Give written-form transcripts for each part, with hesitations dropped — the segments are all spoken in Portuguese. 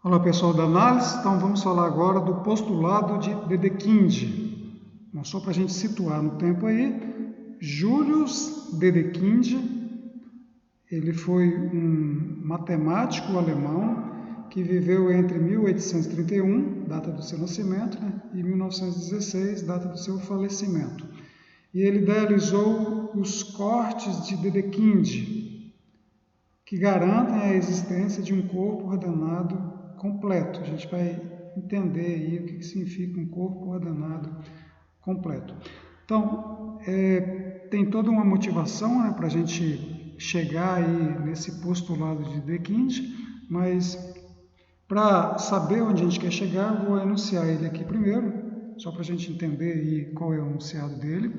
Olá pessoal da análise, então vamos falar agora do postulado de Dedekind. Bom, só para a gente situar no tempo aí, Julius Dedekind, ele foi um matemático alemão que viveu entre 1831, data do seu nascimento, e 1916, data do seu falecimento. E ele idealizou os cortes de Dedekind, que garantem a existência de um corpo ordenado completo. A gente vai entender aí o que significa um corpo ordenado completo. Então, tem toda uma motivação para a gente chegar aí nesse postulado de Dedekind, mas para saber onde a gente quer chegar, vou enunciar ele aqui primeiro, só para a gente entender aí qual é o enunciado dele.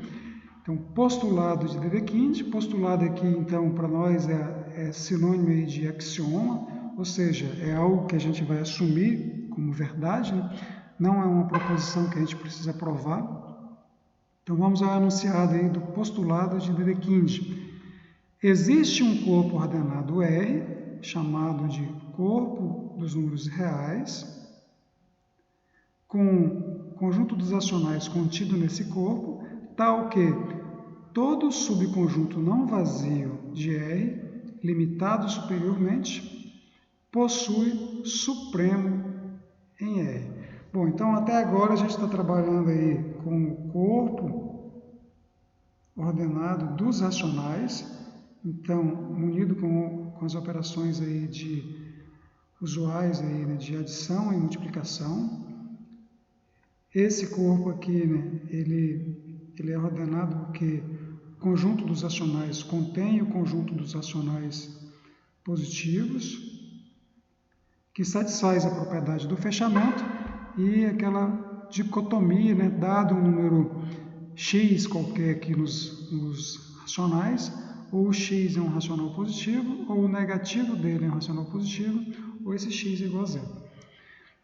Então, postulado de Dedekind, postulado aqui, então, para nós é sinônimo de axioma, ou seja, é algo que a gente vai assumir como verdade, não é uma proposição que a gente precisa provar. Então, vamos ao enunciado aí do postulado de Dedekind. Existe um corpo ordenado R, chamado de corpo dos números reais, com conjunto dos racionais contido nesse corpo, tal que todo subconjunto não vazio de R, limitado superiormente, possui supremo em R. Bom, então até agora a gente está trabalhando aí com o corpo ordenado dos racionais, então munido com as operações aí usuais aí, de adição e multiplicação. Esse corpo aqui, ele é ordenado porque o conjunto dos racionais contém o conjunto dos racionais positivos, que satisfaz a propriedade do fechamento e aquela dicotomia, dado um número x qualquer aqui nos racionais, ou o x é um racional positivo, ou o negativo dele é um racional positivo, ou esse x é igual a zero.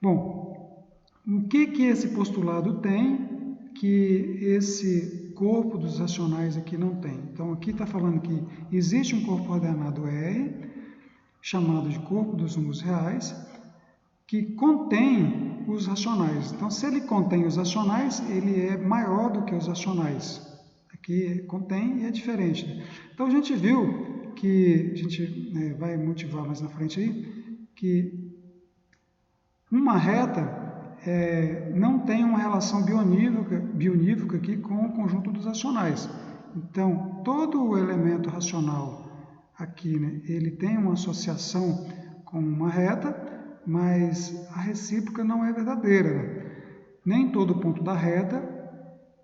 Bom, o que esse postulado tem que esse corpo dos racionais aqui não tem? Então, aqui está falando que existe um corpo ordenado R, chamado de corpo dos números reais, que contém os racionais. Então, se ele contém os racionais, ele é maior do que os racionais. Aqui contém e é diferente. Então, a gente viu que, a gente vai motivar mais na frente aí, que uma reta não tem uma relação bionívoca aqui com o conjunto dos racionais. Então, todo o elemento racional aqui, ele tem uma associação com uma reta, mas a recíproca não é verdadeira. Nem todo ponto da reta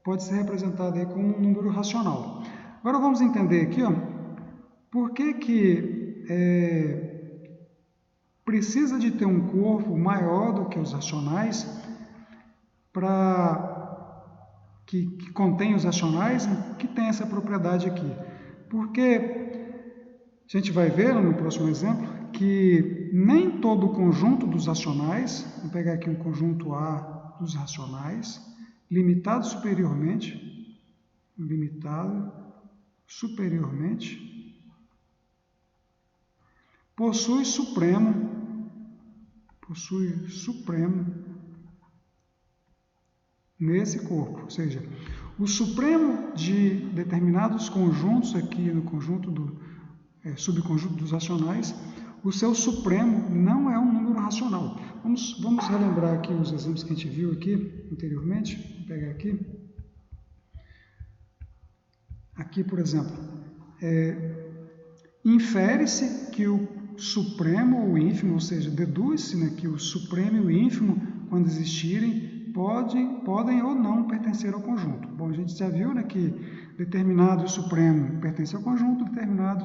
pode ser representado aí como um número racional. Agora vamos entender aqui, por que precisa de ter um corpo maior do que os racionais que contém os racionais, que tem essa propriedade aqui. Porque a gente vai ver no próximo exemplo que nem todo o conjunto dos racionais, vou pegar aqui um conjunto A dos racionais, limitado superiormente, possui supremo nesse corpo, ou seja, o supremo de determinados conjuntos aqui no conjunto subconjunto dos racionais, o seu supremo não é um número racional. Vamos relembrar aqui os exemplos que a gente viu aqui anteriormente. Vou pegar aqui. Aqui, por exemplo, infere-se que o supremo ou o ínfimo, ou seja, deduz-se que o supremo e o ínfimo, quando existirem, podem ou não pertencer ao conjunto. Bom, a gente já viu que determinado supremo pertence ao conjunto, determinado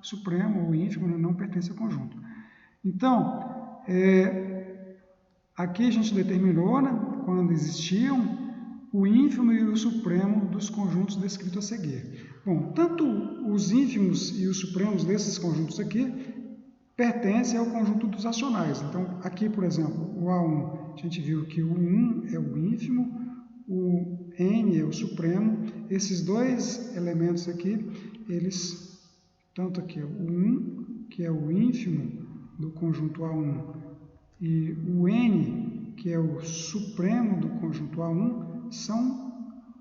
supremo ou ínfimo não pertence ao conjunto. Então, aqui a gente determinou, quando existiam, o ínfimo e o supremo dos conjuntos descritos a seguir. Bom, tanto os ínfimos e os supremos desses conjuntos aqui pertencem ao conjunto dos racionais. Então, aqui, por exemplo, o A1, a gente viu que o 1 é o ínfimo, o N é o supremo. Esses dois elementos aqui, tanto aqui, o 1, que é o ínfimo do conjunto A1, e o n, que é o supremo do conjunto A1, são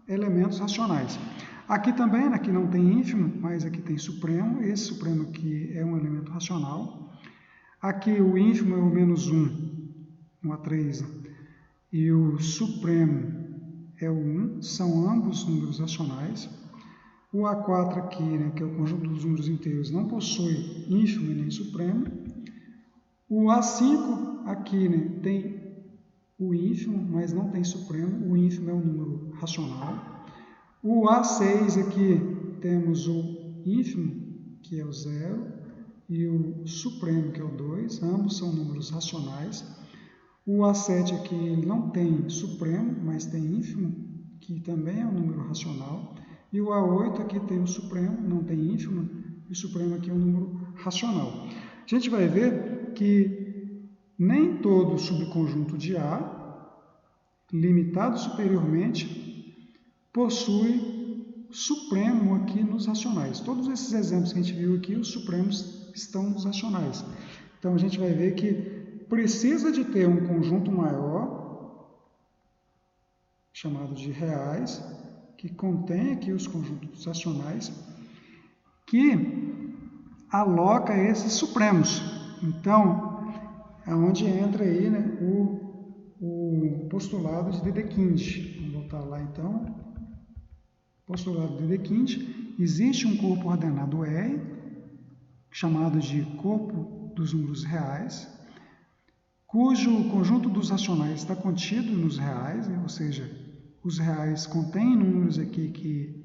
elementos racionais. Aqui também, aqui não tem ínfimo, mas aqui tem supremo. Esse supremo aqui é um elemento racional. Aqui o ínfimo é o menos 1, 1 a 3, e o supremo é o 1, são ambos números racionais. O A4 aqui, que é o conjunto dos números inteiros, não possui ínfimo nem supremo. O A5 aqui tem o ínfimo, mas não tem supremo. O ínfimo é um número racional. O A6 aqui temos o ínfimo, que é o 0, e o supremo, que é o 2. Ambos são números racionais. O A7 aqui ele não tem supremo, mas tem ínfimo, que também é um número racional. E o A8 aqui tem o supremo, não tem ínfimo, e o supremo aqui é um número racional. A gente vai ver que nem todo subconjunto de A, limitado superiormente, possui supremo aqui nos racionais. Todos esses exemplos que a gente viu aqui, os supremos estão nos racionais. Então, a gente vai ver que precisa de ter um conjunto maior, chamado de reais, que contém aqui os conjuntos racionais, que aloca esses supremos. Então, é onde entra aí o postulado de Dedekind. Vamos voltar lá então. Postulado de Dedekind. Existe um corpo ordenado R, chamado de corpo dos números reais, cujo conjunto dos racionais está contido nos reais, ou seja, os reais contêm números aqui que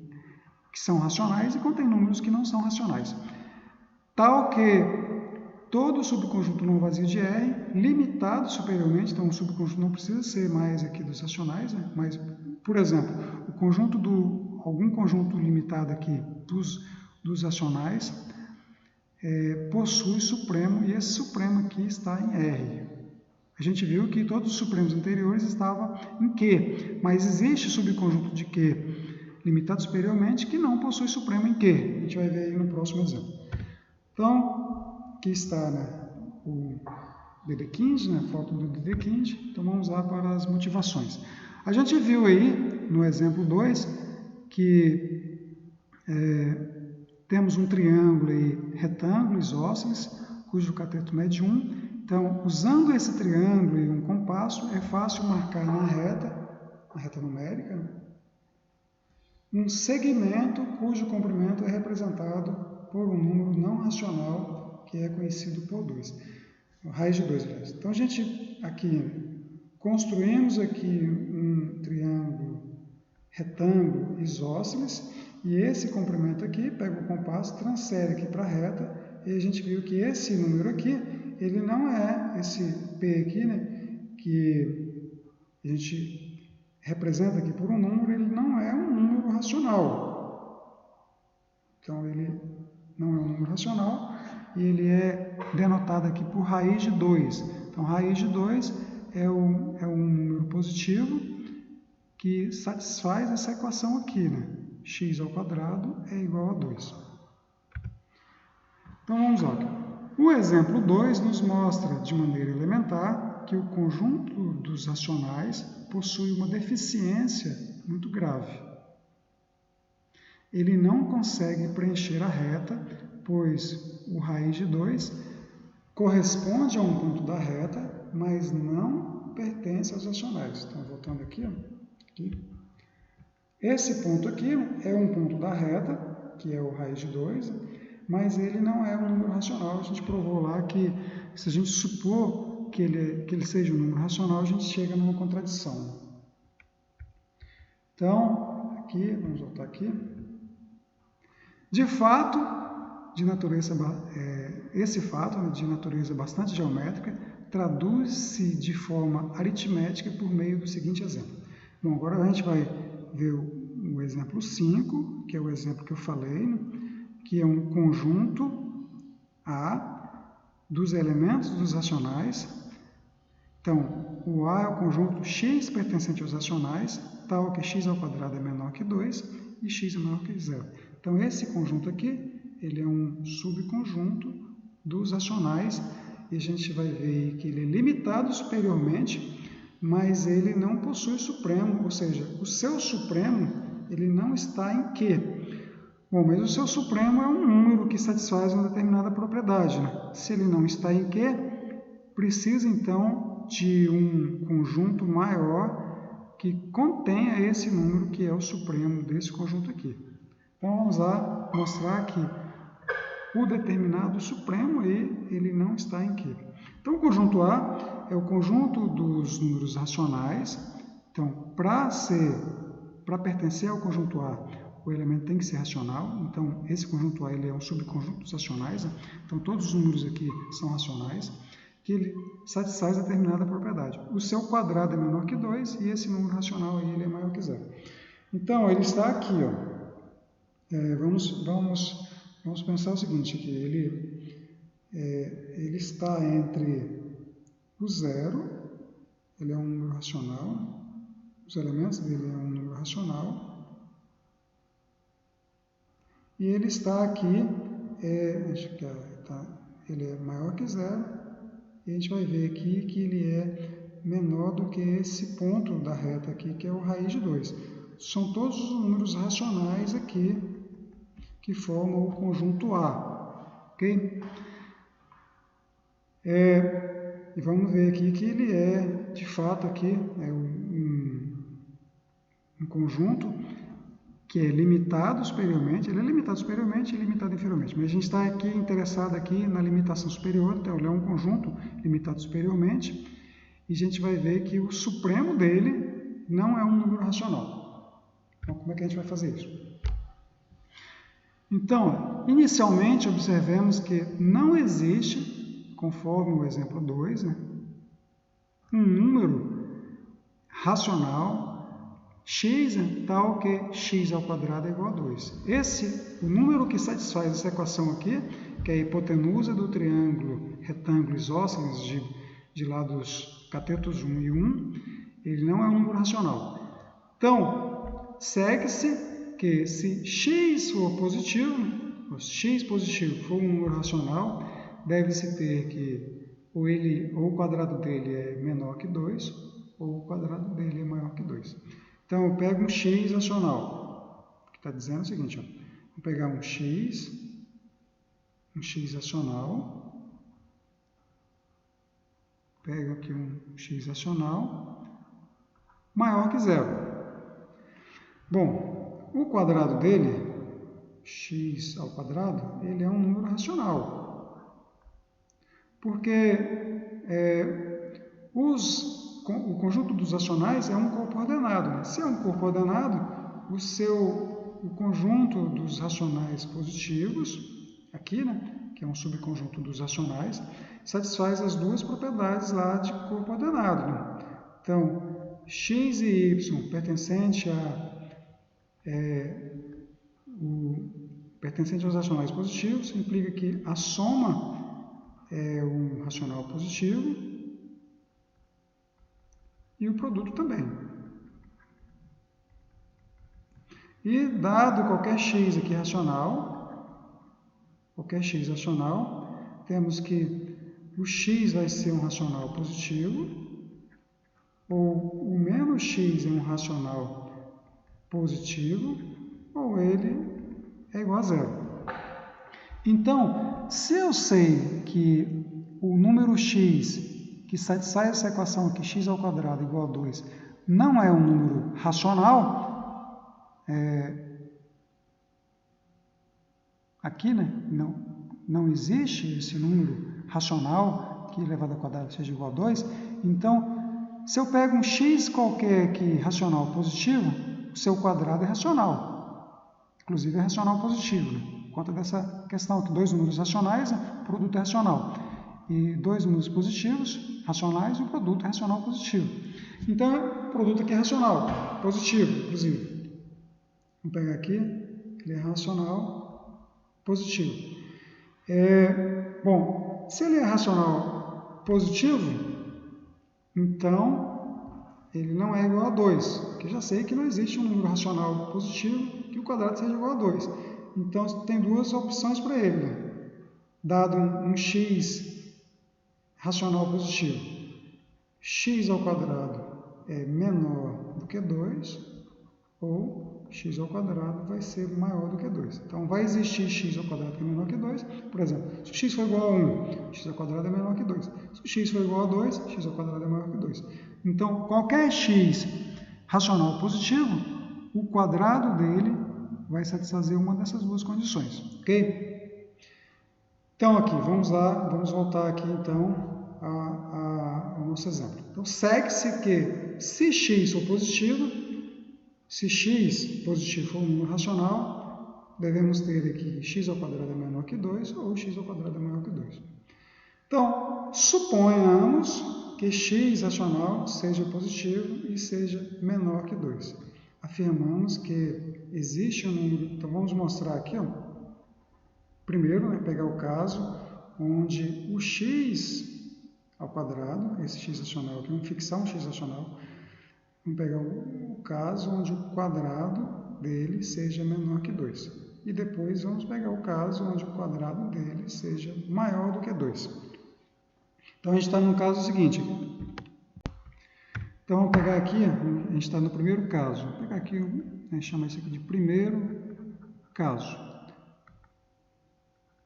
são racionais e contêm números que não são racionais. Tal que todo subconjunto não vazio de R, limitado superiormente, então o subconjunto não precisa ser mais aqui dos racionais, mas, por exemplo, algum conjunto limitado aqui dos racionais possui supremo, e esse supremo aqui está em R. A gente viu que todos os supremos anteriores estavam em Q, mas existe subconjunto de Q limitado superiormente que não possui supremo em Q. A gente vai ver aí no próximo exemplo. Então, aqui está o Dedekind, a foto do Dedekind. Então, vamos lá para as motivações. A gente viu aí, no exemplo 2, que temos um triângulo aí, retângulo, isósceles, cujo cateto mede 1. Então, usando esse triângulo e um compasso, é fácil marcar na reta numérica, um segmento cujo comprimento é representado por um número não racional, que é conhecido por 2, raiz de 2, aliás. Então, a gente aqui construímos aqui um triângulo retângulo isósceles, e esse comprimento aqui, pega o compasso, transfere aqui para a reta, e a gente viu que esse número aqui, ele não é esse P aqui, que a gente representa aqui por um número, ele não é um número racional. Então, ele não é um número racional e ele é denotado aqui por raiz de 2. Então, raiz de 2 é um número positivo que satisfaz essa equação aqui, x ao quadrado é igual a 2. Então, vamos lá. O exemplo 2 nos mostra, de maneira elementar, que o conjunto dos racionais possui uma deficiência muito grave. Ele não consegue preencher a reta, pois o raiz de 2 corresponde a um ponto da reta, mas não pertence aos racionais. Então, voltando aqui. Esse ponto aqui é um ponto da reta, que é o raiz de 2, mas ele não é um número racional. A gente provou lá que, se a gente supor que ele seja um número racional, a gente chega numa contradição. Então, aqui, vamos voltar aqui. De fato, esse fato de natureza bastante geométrica traduz-se de forma aritmética por meio do seguinte exemplo. Bom, agora a gente vai ver o exemplo 5, que é o exemplo que eu falei, que é um conjunto A dos elementos dos racionais. Então, o A é o conjunto x pertencente aos racionais, tal que x ao quadrado é menor que 2 e x é menor que 0. Então, esse conjunto aqui, ele é um subconjunto dos racionais e a gente vai ver que ele é limitado superiormente, mas ele não possui supremo, ou seja, o seu supremo ele não está em Q. Bom, mas o seu supremo é um número que satisfaz uma determinada propriedade, né? Se ele não está em Q, precisa então de um conjunto maior que contenha esse número que é o supremo desse conjunto aqui. Então vamos lá mostrar que o determinado supremo ele não está em Q. Então o conjunto A é o conjunto dos números racionais. Então para pertencer ao conjunto A, o elemento tem que ser racional. Então esse conjunto A ele é um subconjunto dos racionais. Né? Então todos os números aqui são racionais, que ele satisfaz determinada propriedade. O seu quadrado é menor que 2 e esse número racional aí ele é maior que 0. Então ele está aqui, ó. Vamos pensar o seguinte aqui, ele está entre o 0, ele é um número racional, os elementos dele é um número racional, e ele está aqui, ele é maior que 0, e a gente vai ver aqui que ele é menor do que esse ponto da reta aqui, que é o raiz de 2. São todos os números racionais aqui, que formam o conjunto A, ok? E vamos ver aqui que ele é, de fato, aqui um conjunto que é limitado superiormente, ele é limitado superiormente e limitado inferiormente, mas a gente está aqui interessado aqui na limitação superior, então ele é um conjunto limitado superiormente, e a gente vai ver que o supremo dele não é um número racional. Então, como é que a gente vai fazer isso? Então, inicialmente, observemos que não existe, conforme o exemplo 2, né, um número racional x é tal que x ao quadrado é igual a 2. O número que satisfaz essa equação aqui, que é a hipotenusa do triângulo retângulo isósceles de lados catetos 1 e 1, ele não é um número racional. Então, segue-se que se x for positivo, ou se x positivo for um número racional, deve-se ter que ou o quadrado dele é menor que 2, ou o quadrado dele é maior que 2. Então, eu pego um x racional, que está dizendo o seguinte, ó, vou pegar um x racional, pego aqui um x racional, maior que 0. Bom, o quadrado dele, x ao quadrado, ele é um número racional. Porque o conjunto dos racionais é um corpo ordenado. Né? Se é um corpo ordenado, o conjunto dos racionais positivos, aqui, né, que é um subconjunto dos racionais, satisfaz as duas propriedades lá de corpo ordenado. Né? Então, x e y pertencente aos racionais positivos, implica que a soma é um racional positivo e o produto também. E dado qualquer x aqui racional, temos que o x vai ser um racional positivo, ou o menos x é um racional positivo, ou ele é igual a 0. Então, se eu sei que o número x que satisfaz essa equação aqui, x ao quadrado igual a 2, não é um número racional, aqui, né, não existe esse número racional que elevado ao quadrado seja igual a 2, então, se eu pego um x qualquer aqui racional positivo, o seu quadrado é racional, inclusive é racional positivo, né? Por conta dessa questão que dois números racionais, o produto é racional, e dois números positivos, racionais, e o produto é racional positivo. Então, o produto aqui é racional, positivo, inclusive. Vamos pegar aqui, ele é racional positivo. Bom, se ele é racional positivo, então ele não é igual a 2, porque já sei que não existe um número racional positivo que o quadrado seja igual a 2. Então, tem duas opções para ele. Né? Dado um x racional positivo, x ao quadrado é menor do que 2, ou x ao quadrado vai ser maior do que 2. Então, vai existir x ao quadrado que é menor que 2. Por exemplo, se x for igual a 1, x ao quadrado é menor que 2. Se x for igual a 2, x ao quadrado é maior que 2. Então, qualquer x racional positivo, o quadrado dele vai satisfazer uma dessas duas condições. Ok? Então, aqui, vamos lá, vamos voltar aqui, então, ao nosso exemplo. Então, segue-se que, se x for positivo, se x positivo for um número racional, devemos ter aqui x ao quadrado é menor que 2 ou x ao quadrado é maior que 2. Então, suponhamos que x racional seja positivo e seja menor que 2. Afirmamos que existe um número... Então, vamos mostrar aqui, ó. Primeiro, pegar o caso onde o x ao quadrado, esse x racional aqui, vamos fixar um x racional. Vamos pegar o caso onde o quadrado dele seja menor que 2. E depois vamos pegar o caso onde o quadrado dele seja maior do que 2. Então, a gente está no caso seguinte. Então, vamos pegar aqui, a gente está no primeiro caso. Vou pegar aqui, a gente chama isso aqui de primeiro caso.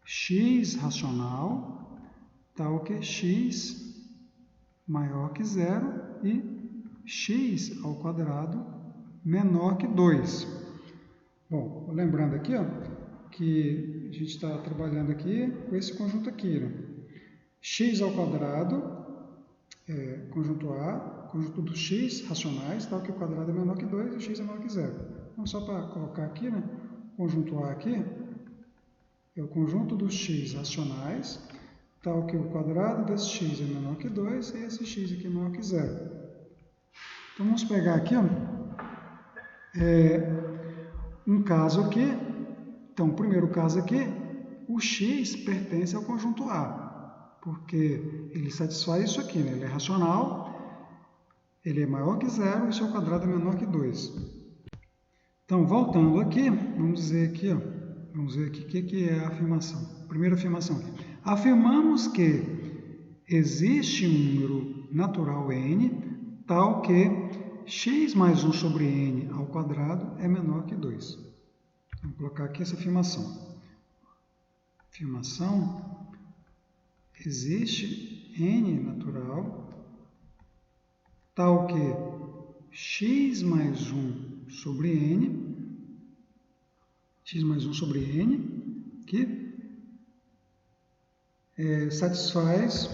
X racional tal que x maior que 0 e x ao quadrado menor que 2. Bom, lembrando aqui, ó, que a gente está trabalhando aqui com esse conjunto aqui, né? X ao quadrado, conjunto A, conjunto dos x racionais, tal que o quadrado é menor que 2 e o x é menor que 0. Então, só para colocar aqui, né? Conjunto A aqui é o conjunto dos x racionais, tal que o quadrado desse x é menor que 2 e esse x aqui é menor que 0. Então, vamos pegar aqui, ó, um caso aqui. Então, o primeiro caso aqui, o x pertence ao conjunto A, porque ele satisfaz isso aqui, né? Ele é racional, ele é maior que 0 e seu quadrado é menor que 2. Então, voltando aqui, vamos dizer aqui, ó, vamos ver aqui o que é a afirmação. Primeira afirmação aqui. Afirmamos que existe um número natural n, tal que x mais 1 sobre n ao quadrado é menor que 2. Vamos colocar aqui essa afirmação. Afirmação, existe n natural, tal que x mais 1 sobre n, x mais 1 sobre n, que satisfaz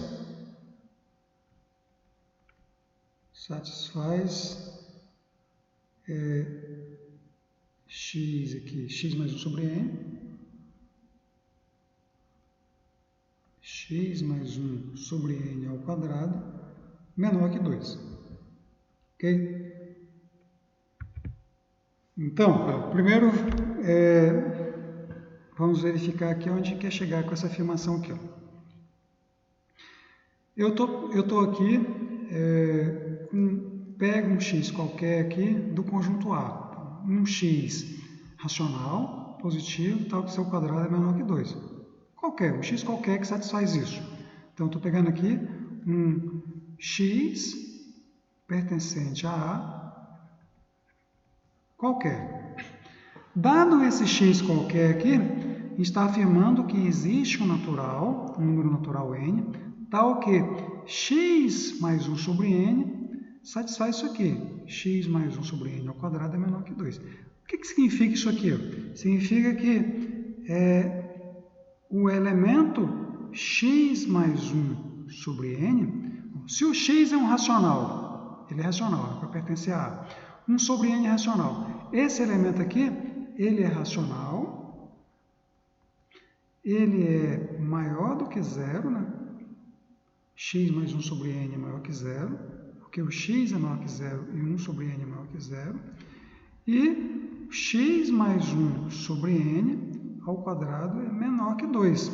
x aqui, x mais 1 sobre n, x mais 1 sobre n ao quadrado menor que 2. Ok? Então, primeiro, vamos verificar aqui onde quer chegar com essa afirmação aqui. Ó. Eu tô aqui, pego um x qualquer aqui do conjunto A. Um x racional, positivo, tal que seu quadrado é menor que 2. Um x qualquer que satisfaz isso. Então, estou pegando aqui um x pertencente a A qualquer. Dado esse x qualquer aqui, está afirmando que existe um número natural n, tal que x mais 1 sobre n satisfaz isso aqui. X mais 1 sobre n ao quadrado é menor que 2. O que significa isso aqui? Significa que o elemento x mais 1 sobre n, se o x é um racional, ele é racional, é para pertencer a A. 1 sobre n é racional. Esse elemento aqui, ele é racional, ele é maior do que 0, né? X mais 1 sobre n é maior que 0, porque o x é maior que 0 e 1 sobre n é maior que 0. E x mais 1 sobre n ao quadrado é menor que 2.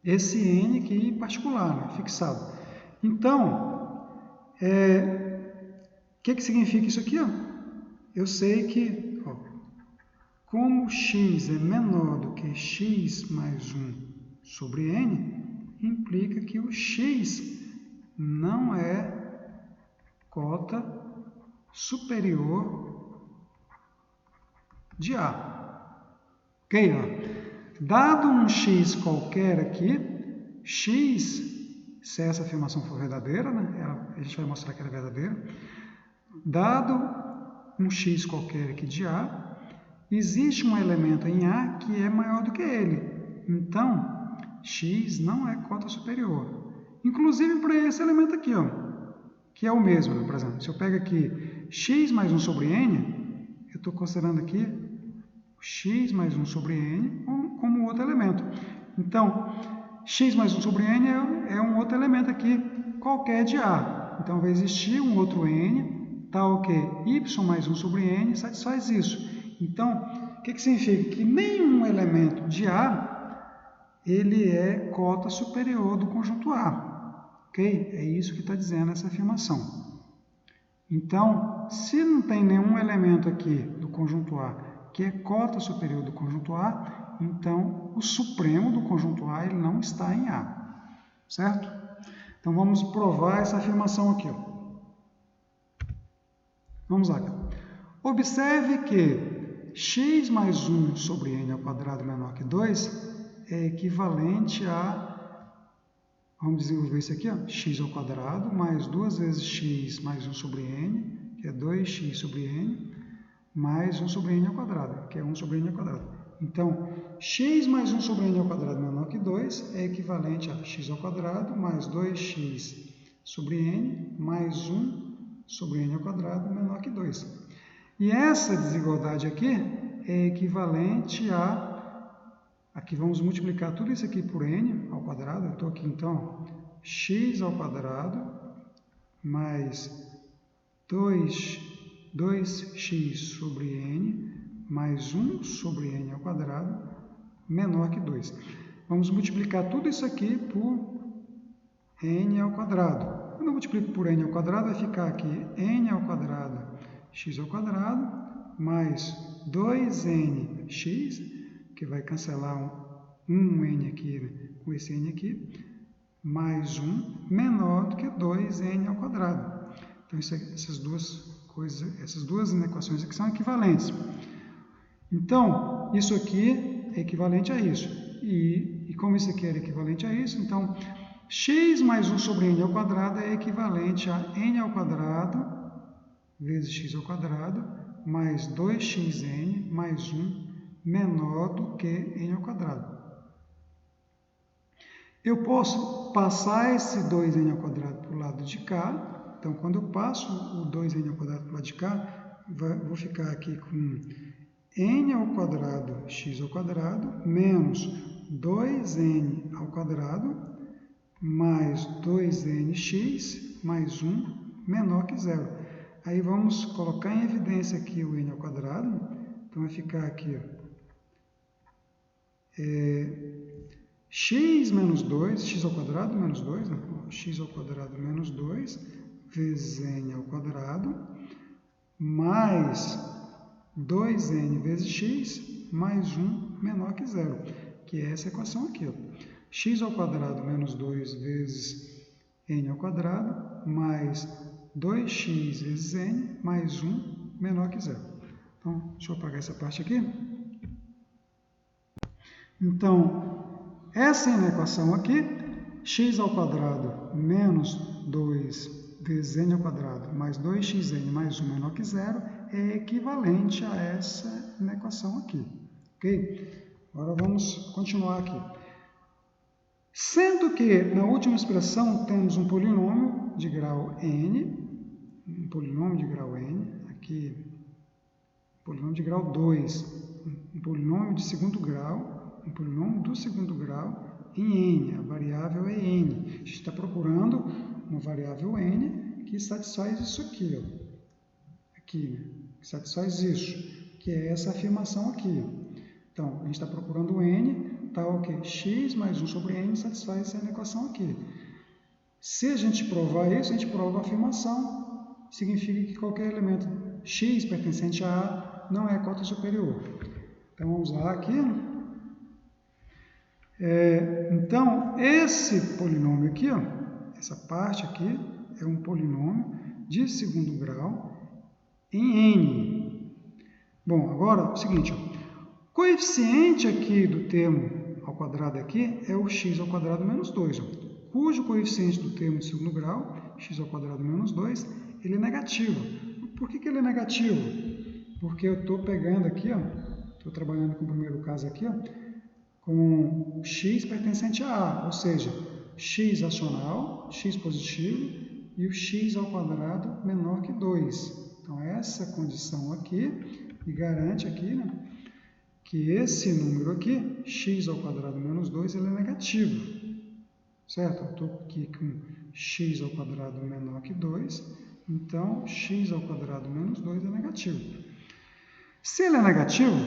Esse n aqui em particular, né? Fixado. Então, o que significa isso aqui? Ó? Eu sei que, como x é menor do que x mais 1 sobre n, implica que o x não é cota superior de A. Ok? Ó. Dado um x qualquer aqui, x, se essa afirmação for verdadeira, né, a gente vai mostrar que ela é verdadeira, dado um x qualquer aqui de A, existe um elemento em A que é maior do que ele. Então, x não é cota superior. Inclusive para esse elemento aqui, ó, que é o mesmo, né? Por exemplo, se eu pego aqui x mais 1 sobre n, eu estou considerando aqui x mais 1 sobre n como outro elemento. Então, x mais 1 sobre n é um outro elemento aqui, qualquer de A. Então, vai existir um outro n, tal que y mais 1 sobre n satisfaz isso. Então, o que significa? Que nenhum elemento de A ele é cota superior do conjunto A. Ok? É isso que está dizendo essa afirmação. Então, se não tem nenhum elemento aqui do conjunto A que é cota superior do conjunto A, então o supremo do conjunto A ele não está em A. Certo? Então, vamos provar essa afirmação aqui. Ó. Vamos lá. Observe que x mais 1 sobre n ao quadrado menor que 2 é equivalente a, vamos desenvolver isso aqui, ó, x ao quadrado mais 2 vezes x mais 1 sobre n, que é 2x sobre n, mais 1 sobre n ao quadrado, que é 1 sobre n ao quadrado. Então, x mais 1 sobre n ao quadrado menor que 2 é equivalente a x ao quadrado mais 2x sobre n mais 1 sobre n ao quadrado menor que 2. E essa desigualdade aqui é equivalente a... Aqui vamos multiplicar tudo isso aqui por n ao quadrado. Eu estou aqui, então, x ao quadrado mais 2x sobre n mais 1 sobre n ao quadrado menor que 2. Vamos multiplicar tudo isso aqui por n ao quadrado. Quando eu multiplico por n ao quadrado, vai ficar aqui n ao quadrado x ao quadrado mais 2nx, que vai cancelar um n aqui, né, com esse n aqui, mais 1 menor do que 2n ao quadrado. Então, essas duas equações aqui são equivalentes. Então, isso aqui é equivalente a isso. E como isso aqui era equivalente a isso, então, x mais 1 sobre n ao quadrado é equivalente a n ao quadrado vezes x ao quadrado mais 2xn mais 1 menor do que n ao quadrado. Eu posso passar esse 2n ao quadrado para o lado de cá. Então, quando eu passo o 2n ao quadrado para o lado de cá, vou ficar aqui com n ao quadrado x ao quadrado menos 2n ao quadrado mais 2nx mais 1 menor que zero. Aí vamos colocar em evidência aqui o n ao quadrado. Então, vai ficar aqui, ó, x menos 2, x ao quadrado menos 2, né? X ao quadrado menos 2 vezes n ao quadrado mais 2n vezes x mais 1 menor que zero, que é essa equação aqui. Ó. X ao quadrado menos 2 vezes n ao quadrado mais 2x vezes n mais 1 menor que zero. Então, deixa eu apagar essa parte aqui. Então, essa é a equação aqui, x ao quadrado menos 2 vezes n ao quadrado mais 2xn mais 1 menor que zero é equivalente a essa equação aqui. Ok? Agora vamos continuar aqui. Sendo que na última expressão temos um polinômio de grau n, aqui polinômio de grau 2, um polinômio de segundo grau, um polinômio do segundo grau em n, a variável é n. A gente está procurando uma variável n que satisfaz isso aqui, ó. Aqui, né? Que satisfaz isso, que é essa afirmação aqui. Então, a gente está procurando n, tal que x mais 1 sobre n satisfaz essa equação aqui. Se a gente provar isso, a gente prova a afirmação. Significa que qualquer elemento x pertencente a A não é cota superior. Então, vamos lá aqui. Então, esse polinômio aqui, ó, essa parte aqui, é um polinômio de segundo grau em N. Bom, agora é o seguinte, ó, coeficiente aqui do termo ao quadrado aqui é o x ao quadrado menos 2, ó, cujo coeficiente do termo de segundo grau, x ao quadrado menos 2, ele é negativo. Por que ele é negativo? Porque eu estou pegando aqui, ó, estou trabalhando com o primeiro caso aqui, ó, com x pertencente a A, ou seja, x racional, x positivo e o x ao quadrado menor que 2. Então, essa condição aqui me garante aqui, né, que esse número aqui, x ao quadrado menos 2, ele é negativo. Certo? Eu estou aqui com x ao quadrado menor que 2, então x ao quadrado menos 2 é negativo. Se ele é negativo,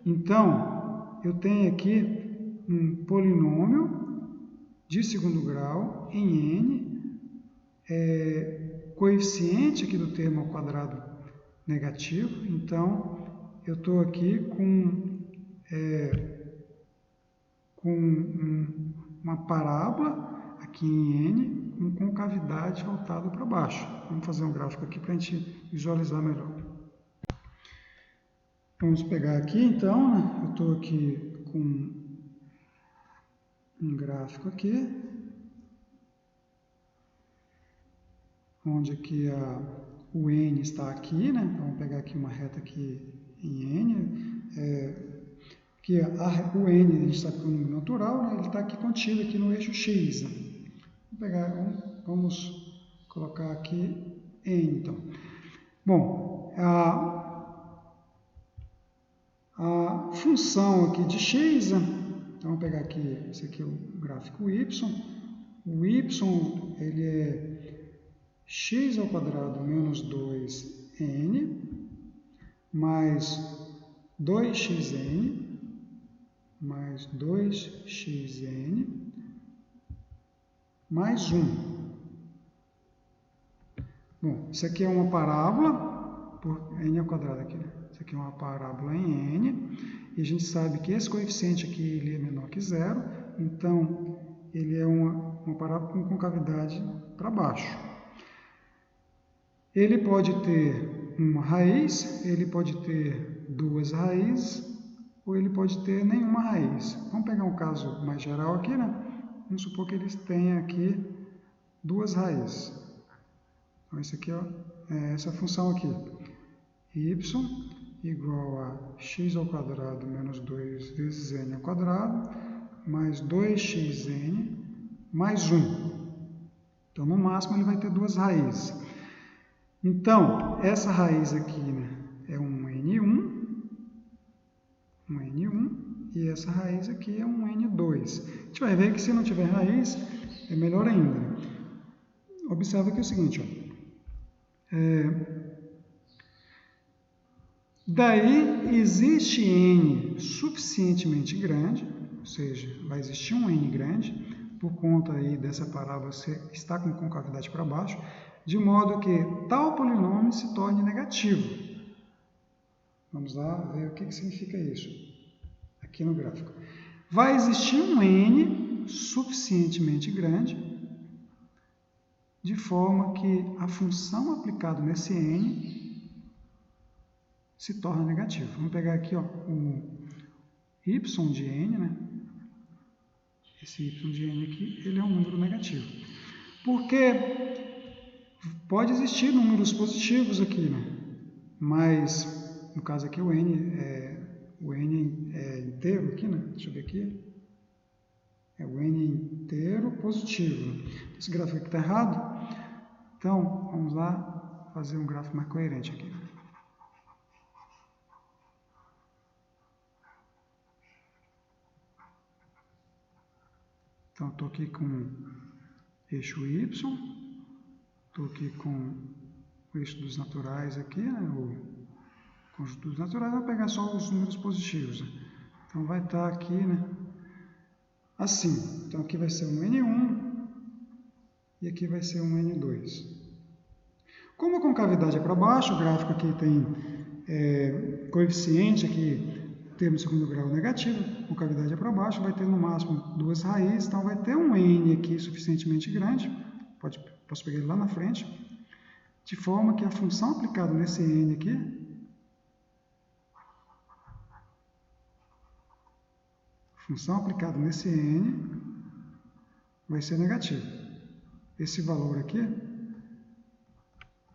então eu tenho aqui um polinômio de segundo grau em N, coeficiente aqui do termo ao quadrado negativo, então eu estou aqui com uma parábola aqui em N com concavidade voltada para baixo. Vamos fazer um gráfico aqui para a gente visualizar melhor. Vamos pegar aqui então, né? Eu estou aqui com um gráfico aqui, onde aqui o N está aqui, né? Então, vamos pegar aqui uma reta aqui em N, que o N a gente sabe que é um número natural, né? Ele está aqui contido aqui no eixo X. Né? Vamos colocar aqui N, então. Bom, a função aqui de X, né? Então, vamos pegar aqui, esse aqui é o gráfico Y. O Y, ele é x ao quadrado menos 2n mais 2xn mais 2xn mais 1. Bom, isso aqui é uma parábola por n ao quadrado aqui, né? Isso aqui é uma parábola em n, e a gente sabe que esse coeficiente aqui ele é menor que zero, então ele é uma parábola com concavidade para baixo. Ele pode ter uma raiz, ele pode ter duas raízes, ou ele pode ter nenhuma raiz. Vamos pegar um caso mais geral aqui, né? Vamos supor que eles tenham aqui duas raízes. Então, isso aqui é essa função aqui. Y igual a x ao quadrado menos 2 vezes n ao quadrado, mais 2xn mais 1. Então, no máximo, ele vai ter duas raízes. Então, essa raiz aqui, né, é um N1, e essa raiz aqui é um N2. A gente vai ver que se não tiver raiz, é melhor ainda. Observa aqui o seguinte, ó. Daí existe N suficientemente grande, ou seja, vai existir um N grande, por conta aí dessa parábola está com concavidade para baixo, de modo que tal polinômio se torne negativo. Vamos lá ver o que significa isso aqui no gráfico. Vai existir um N suficientemente grande, de forma que a função aplicada nesse N se torna negativo. Vamos pegar aqui ó, o y de n, né? Esse y de n aqui, ele é um número negativo. Porque pode existir números positivos aqui, né? Mas, no caso aqui, o n é inteiro aqui, né? Deixa eu ver aqui. É o n inteiro positivo. Esse gráfico aqui está errado. Então, vamos lá fazer um gráfico mais coerente aqui. Então, estou aqui com eixo y, estou aqui com o eixo dos naturais aqui, né? O conjunto dos naturais vai pegar só os números positivos. Né? Então, vai estar aqui, né? Assim. Então, aqui vai ser um N1 e aqui vai ser um N2. Como a concavidade é para baixo, o gráfico aqui tem coeficiente aqui termo de segundo grau negativo, concavidade é para baixo, vai ter no máximo 2 raízes, então vai ter um n aqui suficientemente grande, posso pegar ele lá na frente, de forma que a função aplicada nesse n aqui vai ser negativa. Esse valor aqui,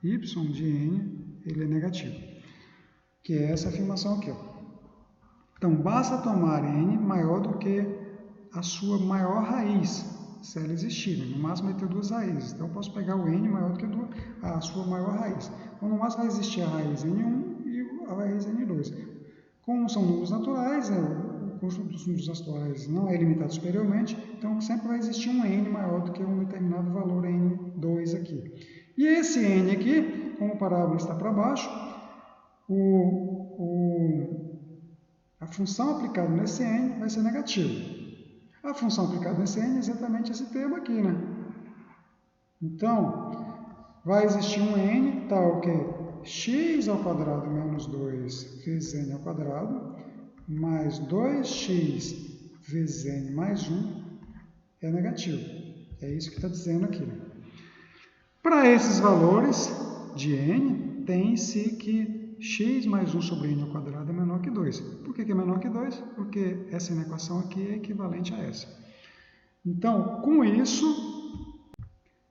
y de n, ele é negativo, que é essa afirmação aqui, ó. Então, basta tomar n maior do que a sua maior raiz, se ela existir. No máximo vai ter 2 raízes. Então, eu posso pegar o n maior do que a sua maior raiz. Então, no máximo vai existir a raiz n1 e a raiz n2. Como são números naturais, o conjunto dos números naturais não é limitado superiormente, então sempre vai existir um n maior do que um determinado valor n2 aqui. E esse n aqui, como a parábola está para baixo, a função aplicada nesse n vai ser negativa. A função aplicada nesse n é exatamente esse termo aqui, né? Então, vai existir um n tal que x ao quadrado menos 2 vezes n ao quadrado mais 2x vezes n mais 1 é negativo. É isso que está dizendo aqui, né? Para esses valores de n, tem-se que x mais 1 sobre n ao quadrado é menor que 2. Por que é menor que 2? Porque essa equação aqui é equivalente a essa. Então, com isso,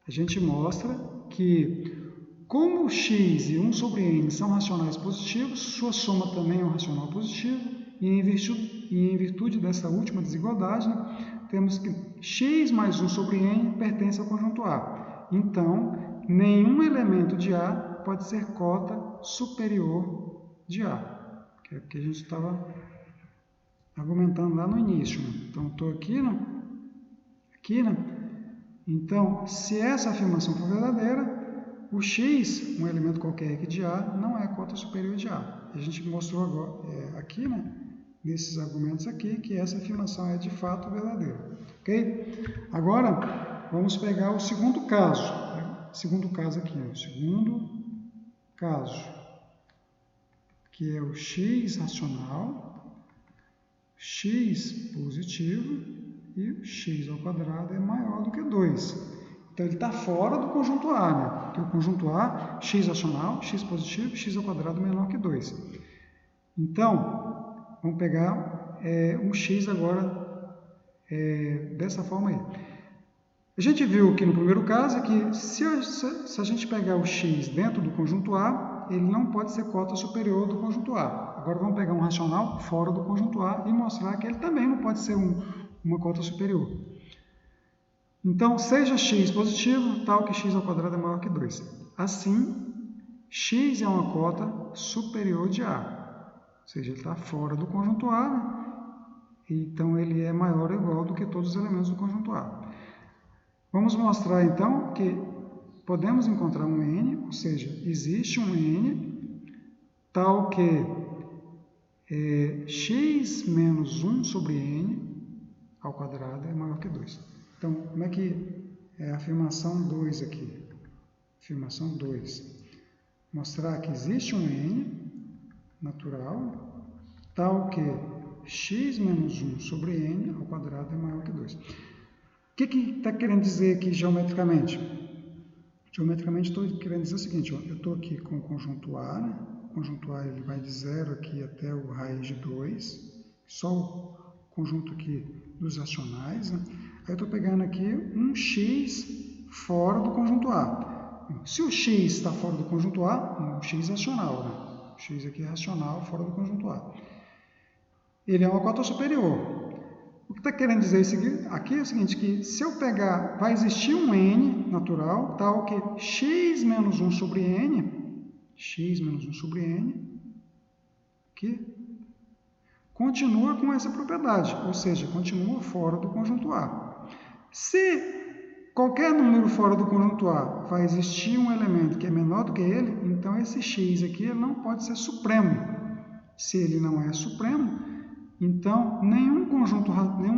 a gente mostra que, como x e 1 sobre n são racionais positivos, sua soma também é um racional positivo, e em virtude dessa última desigualdade, né, temos que x mais 1 sobre n pertence ao conjunto A. Então, nenhum elemento de A pode ser cota superior de A, que é o que a gente estava argumentando lá no início. Né? Então, estou aqui, né? Então, se essa afirmação for verdadeira, o x, um elemento qualquer aqui de A, não é cota superior de A. A gente mostrou agora, aqui, né, nesses argumentos aqui, que essa afirmação é de fato verdadeira. Ok? Agora, vamos pegar o segundo caso. Segundo caso aqui, ó, segundo caso, que é o x racional, x positivo e o x ao quadrado é maior do que 2. Então, ele está fora do conjunto A, né? Porque o conjunto A, x racional, x positivo, x ao quadrado menor que 2. Então, vamos pegar um x agora dessa forma aí. A gente viu que no primeiro caso que se a gente pegar o x dentro do conjunto A, ele não pode ser cota superior do conjunto A. Agora vamos pegar um racional fora do conjunto A e mostrar que ele também não pode ser uma cota superior. Então, seja x positivo, tal que x ao quadrado é maior que 2. Assim, x é uma cota superior de A. Ou seja, ele está fora do conjunto A, né? Então ele é maior ou igual do que todos os elementos do conjunto A. Vamos mostrar, então, que podemos encontrar um n, ou seja, existe um n, tal que x menos 1 sobre n ao quadrado é maior que 2. Então, como é que é a afirmação 2 aqui? Afirmação 2. Mostrar que existe um n natural, tal que x menos 1 sobre n ao quadrado é maior que 2. O que está querendo dizer aqui geometricamente? Geometricamente, estou querendo dizer o seguinte, ó, eu estou aqui com o conjunto A, né? O conjunto A ele vai de 0 aqui até o raiz de 2, só o conjunto aqui dos racionais, né? Aí eu estou pegando aqui um x fora do conjunto A. Se o x está fora do conjunto A, um x racional, né? O x aqui é racional fora do conjunto A. Ele é uma cota superior. O que está querendo dizer aqui é o seguinte, que se eu pegar, vai existir um n natural, tal que x menos 1 sobre n, aqui, continua com essa propriedade, ou seja, continua fora do conjunto A. Se qualquer número fora do conjunto A vai existir um elemento que é menor do que ele, então esse x aqui ele não pode ser supremo. Se ele não é supremo, então nenhum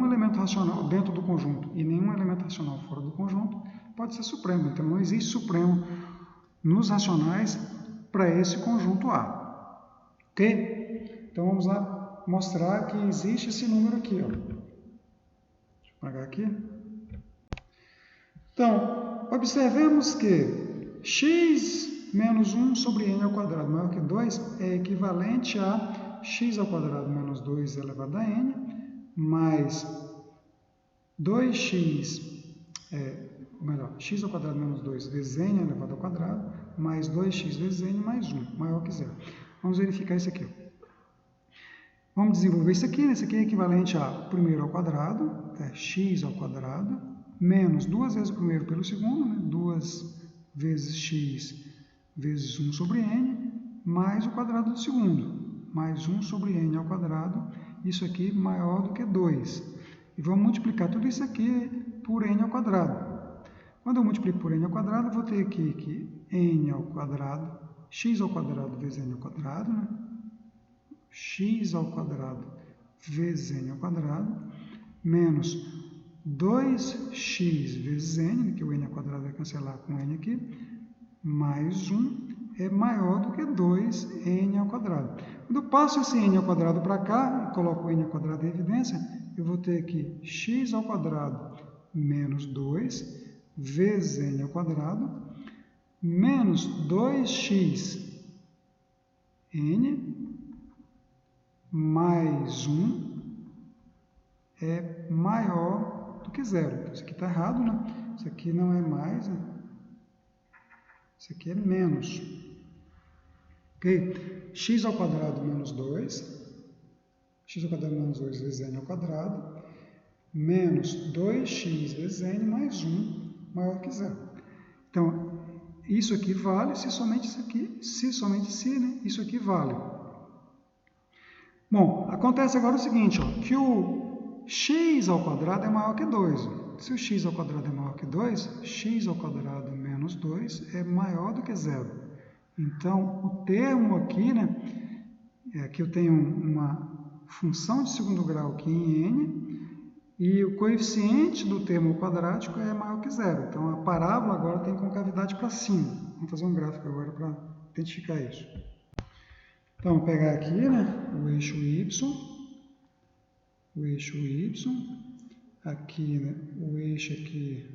elemento racional dentro do conjunto e nenhum elemento racional fora do conjunto pode ser supremo. Então não existe supremo nos racionais para esse conjunto A. Ok? Então vamos lá mostrar que existe esse número aqui, ó. Deixa eu apagar aqui. Então, observemos que x menos 1 sobre n ao quadrado maior que 2 é equivalente a x ao quadrado menos 2 elevado a n mais 2x, x ao quadrado menos 2 vezes n elevado ao quadrado mais 2x vezes n mais 1, maior que zero. Vamos verificar isso aqui. Vamos desenvolver isso aqui. Isso aqui é equivalente a primeiro ao quadrado, x ao quadrado, menos 2 vezes o primeiro pelo segundo, 2 vezes x vezes 1 sobre n, mais o quadrado do segundo, mais 1 sobre n ao quadrado, isso aqui maior do que 2. E vamos multiplicar tudo isso aqui por n ao quadrado. Quando eu multiplico por n ao quadrado, eu vou ter aqui que n ao quadrado, x ao quadrado vezes n ao quadrado, x ao quadrado vezes n ao quadrado, menos 2x vezes n, que o n ao quadrado vai cancelar com n aqui, mais 1 é maior do que 2n ao quadrado. Quando eu passo esse n ao quadrado para cá e coloco o n ao quadrado em evidência, eu vou ter aqui x ao quadrado menos 2 vezes n ao quadrado, menos 2x n mais 1 é maior do que zero. Então, isso aqui está errado, né? Isso aqui não é mais, né? Isso aqui é menos. Ok? X ao quadrado menos 2. X ao quadrado menos 2 vezes n ao quadrado. Menos 2x vezes n mais 1 maior que zero. Então, isso aqui vale se somente isso aqui, se somente se, né? Isso aqui vale. Bom, acontece agora o seguinte, ó, que o x ao quadrado é maior que 2. Se o x ao quadrado é maior que 2, x ao quadrado menos 2 é maior do que zero. Então, o termo aqui, né, aqui eu tenho uma função de segundo grau aqui em n, e o coeficiente do termo quadrático é maior que zero. Então, a parábola agora tem concavidade para cima. Vamos fazer um gráfico agora para identificar isso. Então, vou pegar aqui, né, o eixo y, aqui, né, o eixo aqui,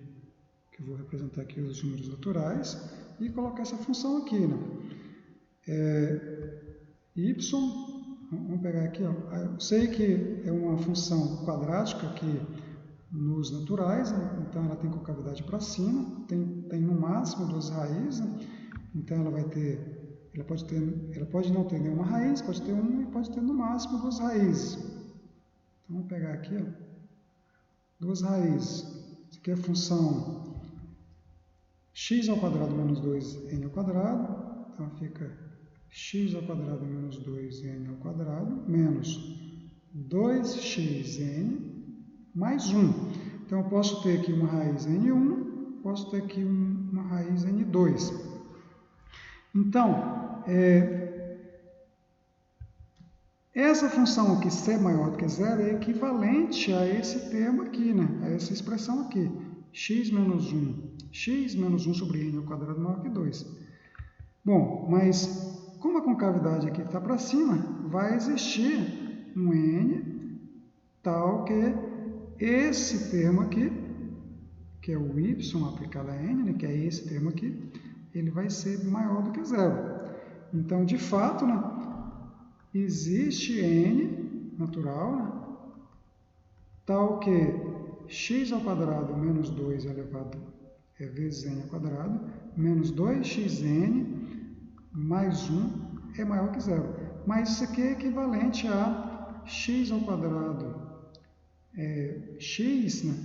que eu vou representar aqui os números naturais, e colocar essa função aqui, né. Y, vamos pegar aqui, ó, eu sei que é uma função quadrática aqui nos naturais, né, então ela tem concavidade para cima, tem no máximo 2 raízes, né, então ela vai ter... Ela pode não ter nenhuma raiz, pode ter uma e pode ter no máximo 2 raízes. Então, vamos pegar aqui, ó, 2 raízes. Isso aqui é a função x ao quadrado menos 2n ao quadrado. Então, fica x ao quadrado menos 2n ao quadrado menos 2xn mais 1. Então, eu posso ter aqui uma raiz n1, posso ter aqui uma raiz n2. Então, essa função aqui, c maior do que zero, é equivalente a esse termo aqui, né? A essa expressão aqui, x menos 1 sobre n ao quadrado maior que 2. Bom, mas como a concavidade aqui está para cima, vai existir um n tal que esse termo aqui, que é o y aplicado a n, né? Que é esse termo aqui, ele vai ser maior do que zero. Então, de fato, né, existe n natural, né, tal que x ao quadrado menos 2 elevado vezes n ao quadrado, menos 2xn mais 1 é maior que zero. Mas isso aqui é equivalente a x ao quadrado, x, né,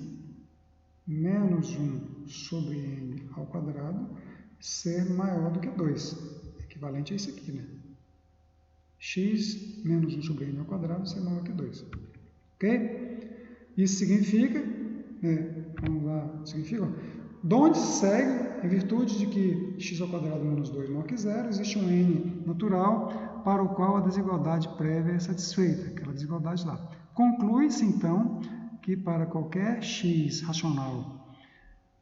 menos 1 sobre n ao quadrado, ser maior do que 2, equivalente a isso aqui, né? X menos 1 sobre n ao quadrado ser maior que 2. Ok? Isso significa, né, vamos lá, significa, de onde segue, em virtude de que x ao quadrado menos 2 maior que 0, existe um n natural para o qual a desigualdade prévia é satisfeita, aquela desigualdade lá. Conclui-se, então, que para qualquer x racional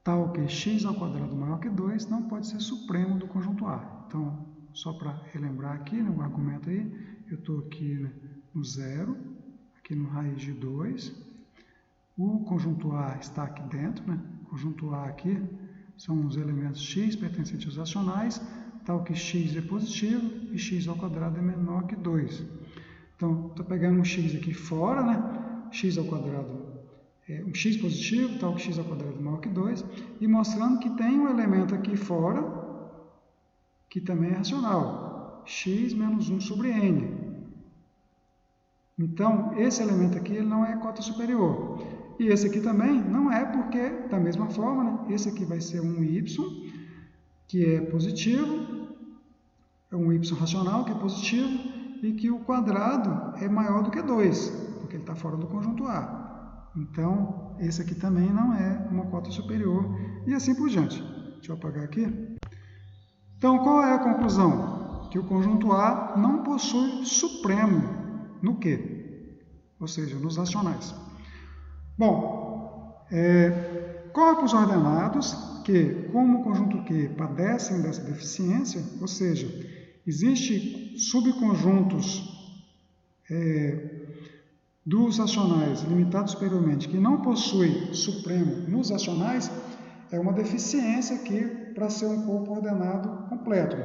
tal que x ao quadrado maior que 2 não pode ser supremo do conjunto A. Então, só para relembrar aqui, né, o argumento aí, eu estou aqui, né, no zero, aqui no raiz de 2. O conjunto A está aqui dentro, né? O conjunto A aqui são os elementos x pertencentes aos racionais, tal que x é positivo e x ao quadrado é menor que 2. Então, estou pegando um x aqui fora, né? X ao quadrado é um x positivo, tal que x ao quadrado é maior que 2, e mostrando que tem um elemento aqui fora que também é racional, x menos 1 sobre n. Então, esse elemento aqui ele não é cota superior. E esse aqui também não é, porque, da mesma forma, né, esse aqui vai ser um y, que é positivo, é um y racional, que é positivo, e que o quadrado é maior do que 2, porque ele está fora do conjunto A. Então, esse aqui também não é uma cota superior, e assim por diante. Deixa eu apagar aqui. Então, qual é a conclusão? Que o conjunto A não possui supremo no Q, ou seja, nos racionais. Bom, corpos ordenados que, como o conjunto Q, padecem dessa deficiência, ou seja, existem subconjuntos dos racionais limitados superiormente que não possuem supremo nos racionais, é uma deficiência aqui para ser um corpo ordenado completo.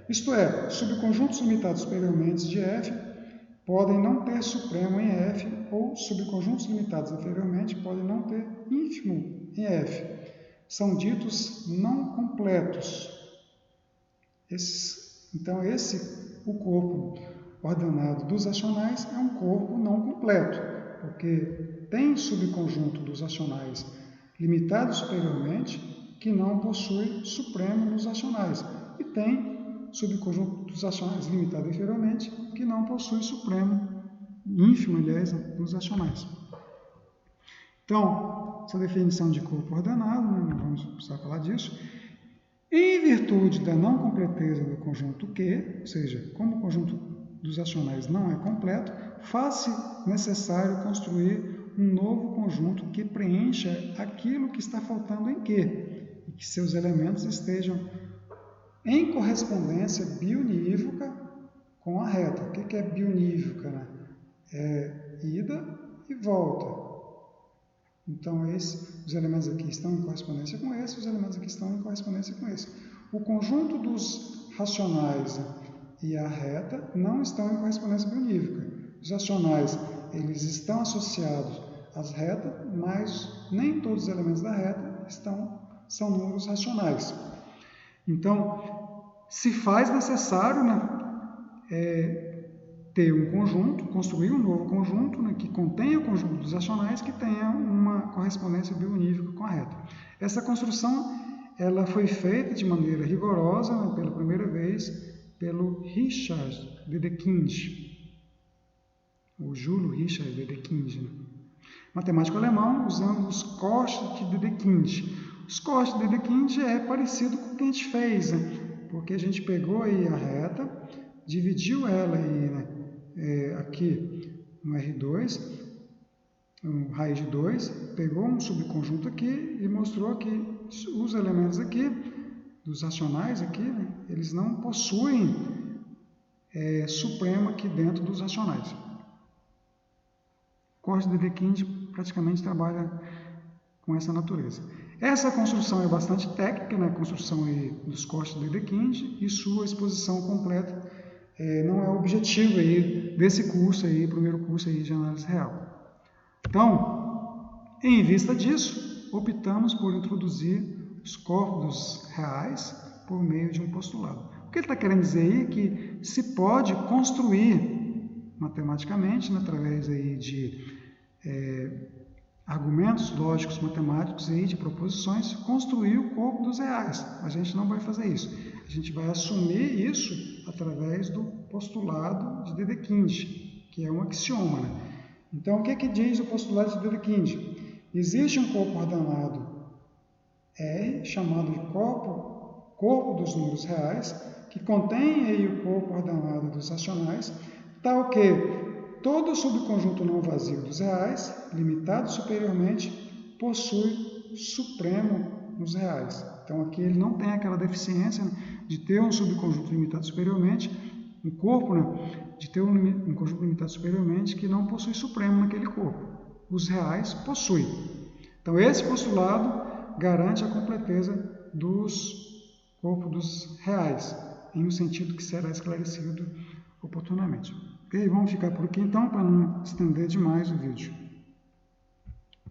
Isto é, subconjuntos limitados superiormente de F podem não ter supremo em F, ou subconjuntos limitados inferiormente podem não ter ínfimo em F. São ditos não completos. Então, o corpo ordenado dos racionais é um corpo não completo, porque tem subconjunto dos racionais limitado superiormente que não possui supremo nos racionais, e tem subconjunto dos racionais limitado inferiormente que não possui supremo, ínfimo, aliás, nos racionais. Então, essa definição de corpo ordenado, né, não vamos precisar falar disso. Em virtude da não completeza do conjunto Q, ou seja, como o conjunto dos racionais não é completo, faz-se necessário construir um novo conjunto que preencha aquilo que está faltando em Q, e que seus elementos estejam em correspondência bionívoca com a reta. O que é bionívoca? Né? É ida e volta. Então, os elementos aqui estão em correspondência com esse, os elementos aqui estão em correspondência com esse. O conjunto dos racionais e a reta não estão em correspondência bionívoca. Os racionais, eles estão associados às retas, mas nem todos os elementos da reta são números racionais. Então, se faz necessário, né, ter um conjunto, construir um novo conjunto, né, que contenha o conjunto dos racionais, que tenha uma correspondência bionívoca com a reta. Essa construção ela foi feita de maneira rigorosa, né, pela primeira vez pelo Richard Dedekind, o Júlio Richard Dedekind, né, matemático alemão, usando os cortes de Dedekind. Os cortes de Dedekind é parecido com o que a gente fez, né, porque a gente pegou aí a reta, dividiu ela aí, né, aqui no R2, no raiz de 2, pegou um subconjunto aqui e mostrou que os elementos aqui, dos racionais aqui, né, eles não possuem supremo aqui dentro dos racionais. O corte de Dedekind praticamente trabalha com essa natureza. Essa construção é bastante técnica, né, a construção aí dos cortes de Dedekind, e sua exposição completa não é o objetivo aí desse curso aí, primeiro curso aí de análise real. Então, em vista disso, optamos por introduzir os corpos reais por meio de um postulado. O que ele está querendo dizer aí é que se pode construir matematicamente, né, através aí de argumentos lógicos matemáticos aí, de proposições, construir o corpo dos reais. A gente não vai fazer isso. A gente vai assumir isso através do postulado de Dedekind, que é um axioma. Né? Então, o que diz o postulado de Dedekind? Existe um corpo ordenado R, chamado de corpo dos números reais, que contém aí o corpo ordenado dos racionais, tal que todo subconjunto não vazio dos reais, limitado superiormente, possui supremo nos reais. Então, aqui ele não tem aquela deficiência, né, de ter um subconjunto limitado superiormente um corpo, né, de ter um conjunto limitado superiormente que não possui supremo naquele corpo. Os reais possuem. Então, esse postulado garante a completeza dos corpos dos reais, em um sentido que será esclarecido oportunamente. Ok? Vamos ficar por aqui então, para não estender demais o vídeo.